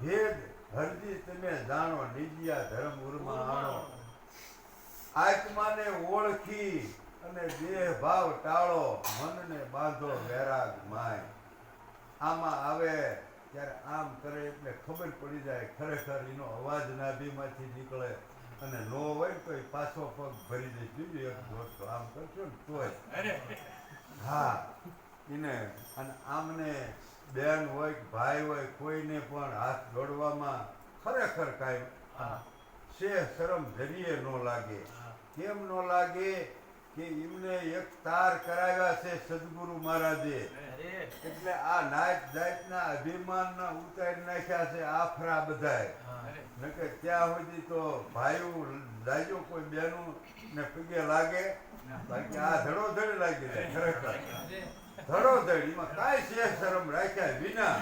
ભેદ હરજી તમે જાણો નિજિયા ધર્મ ઉર્મા આણો આત્માને ઓળખી અને દેહ ભાવ ટાળો મનને બાંધો વૈરાગ માય આમાં આવે ત્યારે આમ કરે એટલે ખબર પડી જાય ખરેખર એનો અવાજ નાભીમાંથી નીકળે અને નો હોય તો એ પાછો પગ ભરી દે બીજું એક દોસ્તો આમ કરશો ને તોય હા એને અને આમને બેન હોય કે ભાઈ હોય કોઈને પણ હાથ જોડવામાં ખરેખર કાંઈ છે શરમ જરીએ ન લાગે કેમ ન લાગે કે એમને એક તાર કરાવ્યા છે સદગુરુ મહારાજે એટલે આ નાત જાતના અભિમાનના ઉતારી નાખ્યા છે આફરા બધાય નકે ત્યાં સુધી તો ભાઈઓ લાગ્યો કોઈ બેનું ને પગે લાગે બાકી આ ધડોધડ લાગી જાય ખરેખર ધડોધડ એમાં કાંઈ છે શરમ રાખ્યા વિના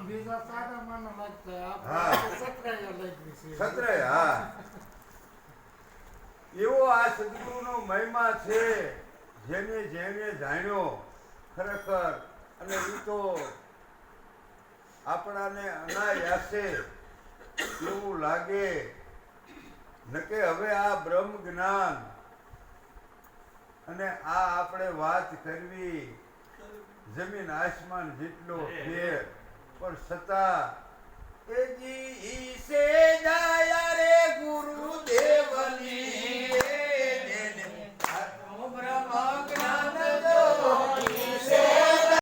બીજા સાદા માનો લાગતા હા. આપણે સત્રાય લાગી છે છત્રે હા એવો આ સદગુરુનો મહિમા છે જેને જેને જાણ્યો ખરેખર અને એ તો આપણાને અનાયાસે એવું લાગે નકે હવે આ બ્રહ્મ જ્ઞાન અને આ આપણે વાત કરવી જમીન આસમાન જેટલો ફેર પણ છતાં એ જી સે દયા